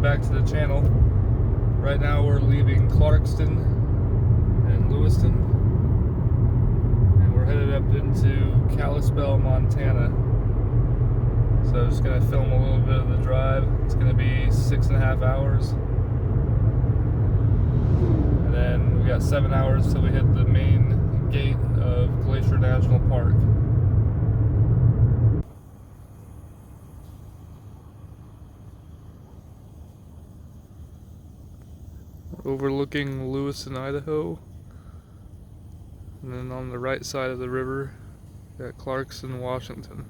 back to the channel. Right now we're leaving Clarkston and Lewiston, and we're headed up into Kalispell, Montana. So I'm just going to film a little bit of the drive. It's going to be 6.5 hours. And then we got 7 hours till we hit the main gate of Glacier National Park. Overlooking Lewiston, Idaho. And then on the right side of the river, got Clarkston, Washington.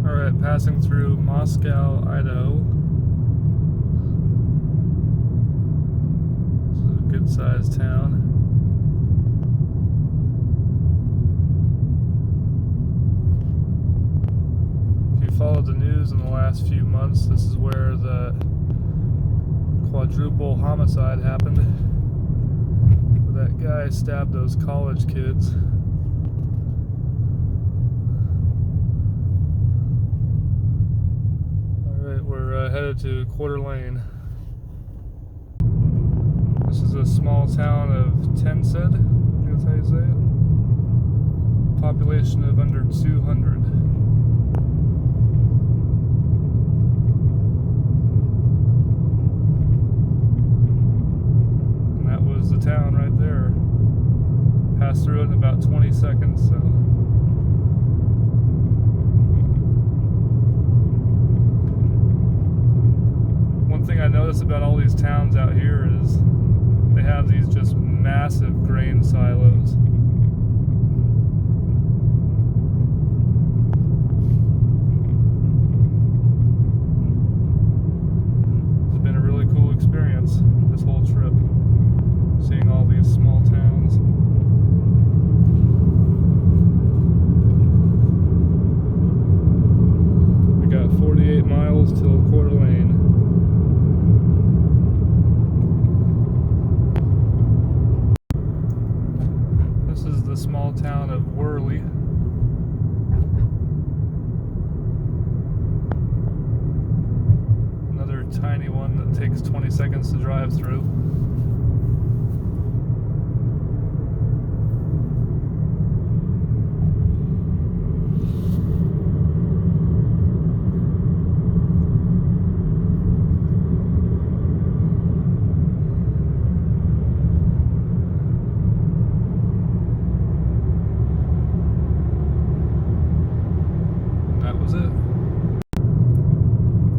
Alright, passing through Moscow, Idaho. This is a good sized town. If you followed the news in the last few months, this is where the quadruple homicide happened. Where that guy stabbed those college kids. We're headed to Quarter Lane. This is a small town of Tensed, I think that's how you say it. Population of under 200. And that was the town right there. Passed through it in about 20 seconds, so. One thing I notice about all these towns out here is they have these just massive grain silos. It's been a really cool experience this whole trip, seeing all these small towns. We got 48 miles till Quarter Lane. The small town of Worley. Another tiny one that takes 20 seconds to drive through.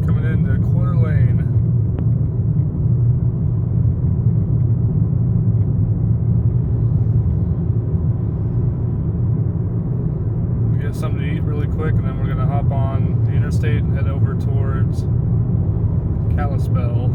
Coming into Quarter Lane. We get something to eat really quick, and then we're gonna hop on the interstate and head over towards Kalispell.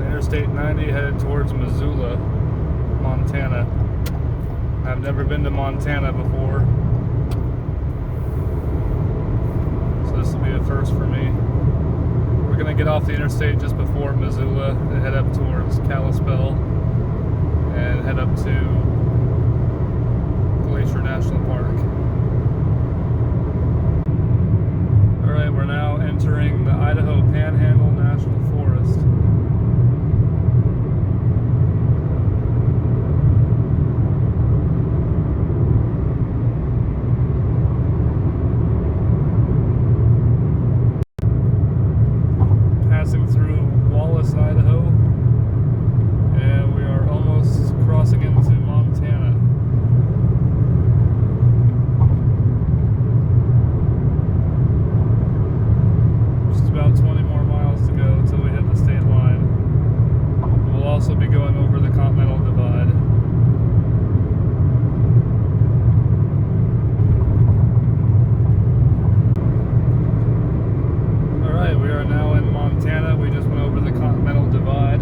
Interstate 90 headed towards Missoula, Montana. I've never been to Montana before, so this will be a first for me. We're going to get off the interstate just before Missoula and head up towards Kalispell and head up to Glacier National Park. Alright, we're now entering the Idaho Panhandle National Forest. Through Wallace, Idaho, and we are almost crossing into Montana. Just about 20 more miles to go until we hit the state line. also be going over the Continental Divide. Alright, we are now in Montana. We just went over the Continental Divide.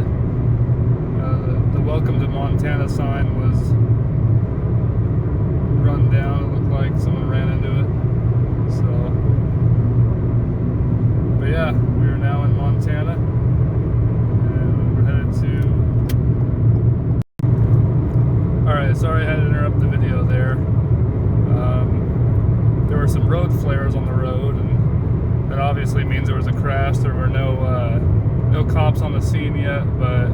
The Welcome to Montana sign was run down. It looked like someone ran into it. So, but yeah, we are now in Montana. Alright, sorry I had to interrupt the video there. There were some road flares on the road, and that obviously means there was a crash. There were no cops on the scene yet, but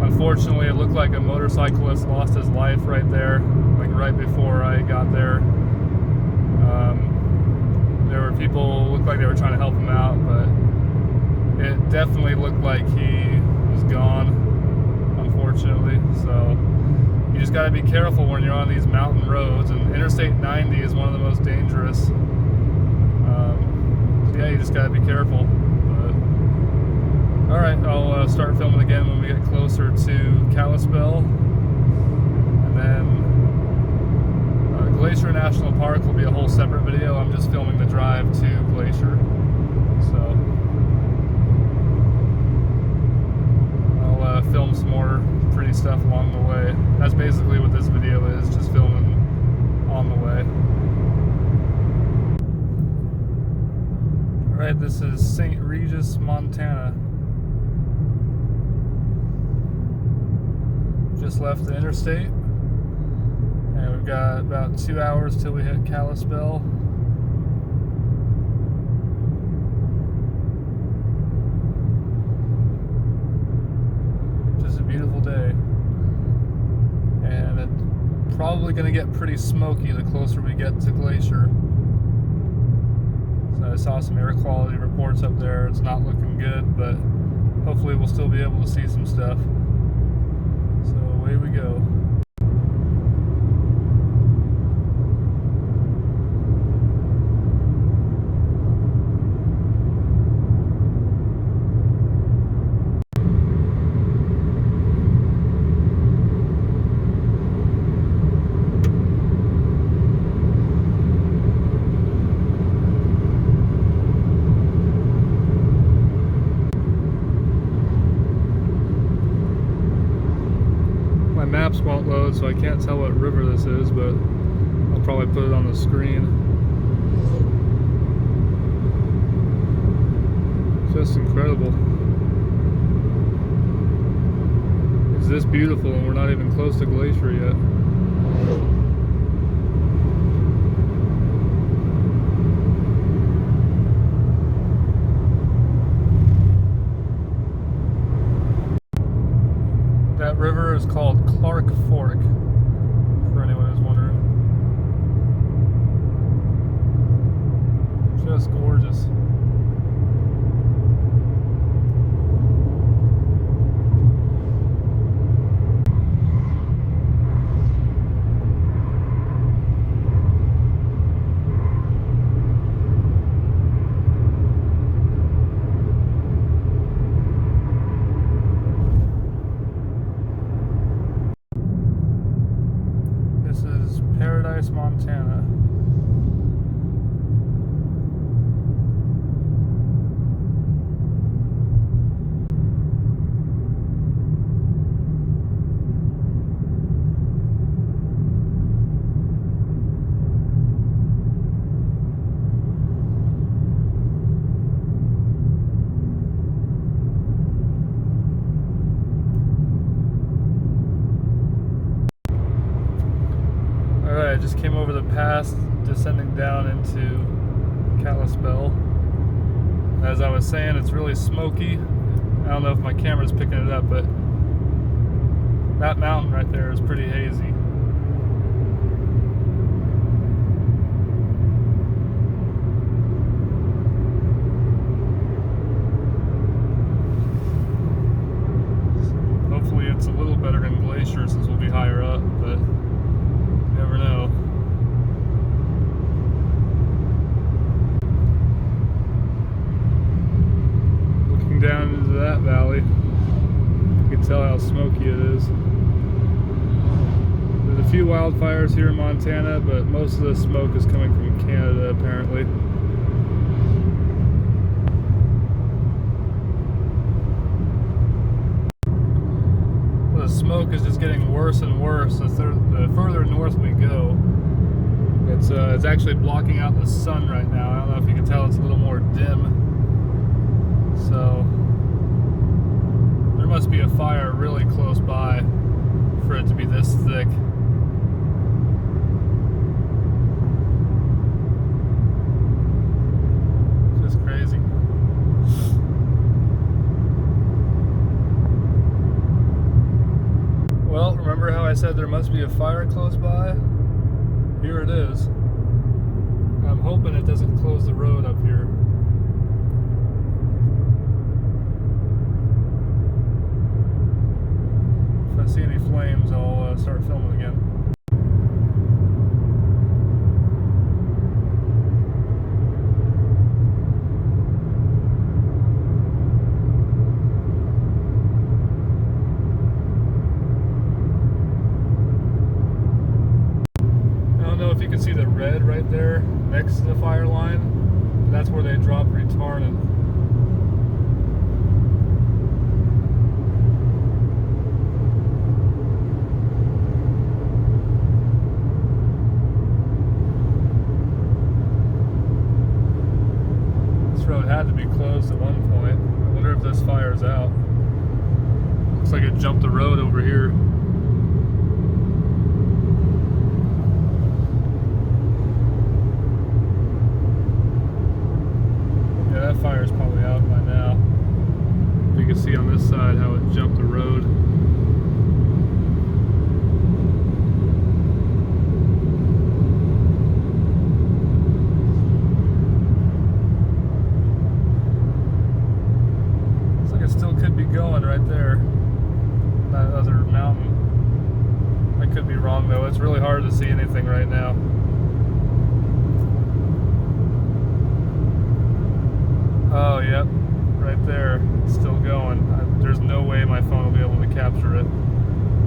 unfortunately it looked like a motorcyclist lost his life right there, like right before I got there. There were people, looked like they were trying to help him out, but it definitely looked like he was gone, unfortunately. So you just got to be careful when you're on these mountain roads, and Interstate 90 is one of the most dangerous. So yeah, you just got to be careful. But all right, I'll start filming again when we get closer to Kalispell, and then Glacier National Park will be a whole separate video. I'm just filming the drive to Glacier, so I'll film some more pretty stuff along the way. That's basically what this video is, just filming on the way. Alright, this is St. Regis, Montana. Just left the interstate, and we've got about 2 hours till we hit Kalispell. Just a beautiful day. And it's probably going to get pretty smoky the closer we get to Glacier. So I saw some air quality reports up there. It's not looking good, but hopefully we'll still be able to see some stuff. So away we go. Maps won't load, so I can't tell what river this is, but I'll probably put it on the screen. Just incredible. It's this beautiful, and we're not even close to Glacier yet. That river is called Clark Fork, for anyone who's wondering. Just gorgeous. Montana. I just came over the pass, descending down into Kalispell. As I was saying, it's really smoky. I don't know if my camera's picking it up, but that mountain right there is pretty hazy. Hopefully it's a little better in Glacier since we'll be higher up, but you never know. Looking down into that valley, you can tell how smoky it is. There's a few wildfires here in Montana, but most of the smoke is coming from Canada, apparently. The smoke is just getting worse and worse the further north we go. It's actually blocking out the sun right now. I don't know if you can tell, it's a little more dim. So there must be a fire really close by for it to be this thick. Just crazy. Well, remember how I said there must be a fire close by? Here it is. I'm hoping it doesn't close the road up here. If I see any flames, I'll start filming again. If you can see the red right there next to the fire line, that's where they drop retardant. This road had to be closed at one point. I wonder if this fire's out. Looks like it jumped the road over here. That fire's probably out by now. You can see on this side how it jumped the road. Looks like it still could be going right there. That other mountain. I could be wrong though. It's really hard to see anything right now. Oh, yep, right there, it's still going. There's no way my phone will be able to capture it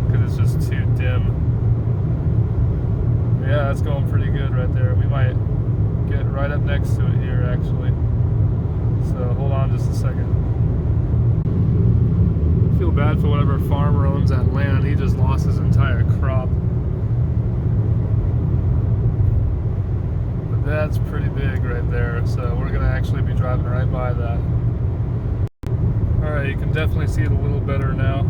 because it's just too dim. Yeah, that's going pretty good right there. We might get right up next to it here, actually. So hold on just a second. I feel bad for whatever farmer owns that land. He just lost his entire crop. That's pretty big right there, so we're gonna actually be driving right by that. Alright, you can definitely see it a little better now.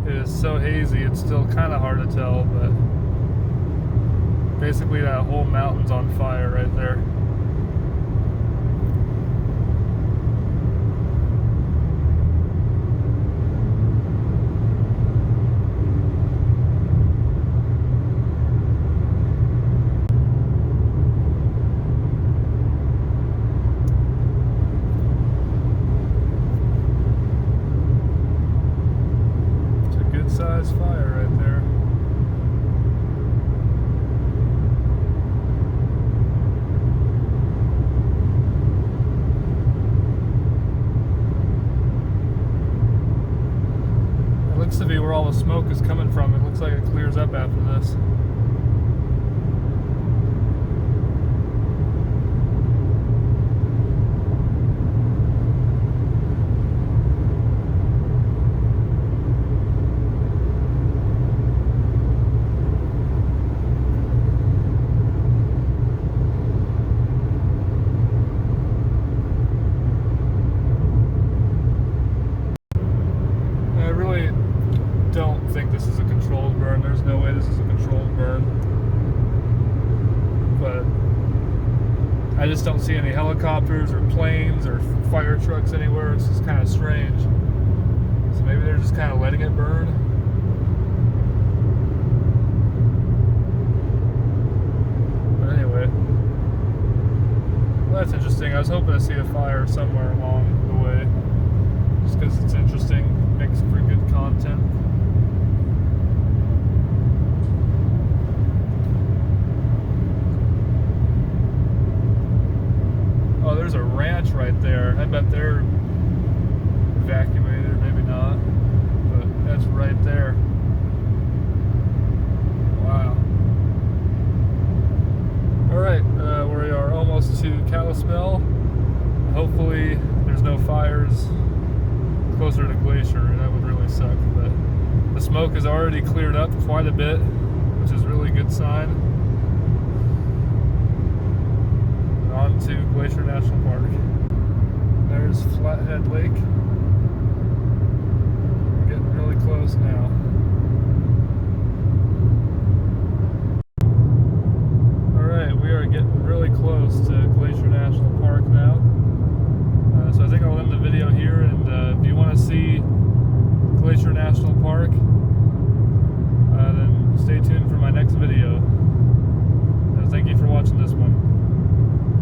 It is so hazy, it's still kind of hard to tell, but basically that whole mountain's on fire right there. Size fire right there. It looks to be where all the smoke is coming from. It looks like it clears up after this. Don't think this is a controlled burn. There's no way this is a controlled burn. But I just don't see any helicopters or planes or fire trucks anywhere. It's just kind of strange. So maybe they're just kind of letting it burn. But anyway, well, that's interesting. I was hoping to see a fire somewhere along the way, just because it's interesting, makes for good content. Oh, there's a ranch right there. I bet they're vacuuming closer to Glacier, that would really suck. But the smoke has already cleared up quite a bit, which is a really good sign. On to Glacier National Park. There's Flathead Lake.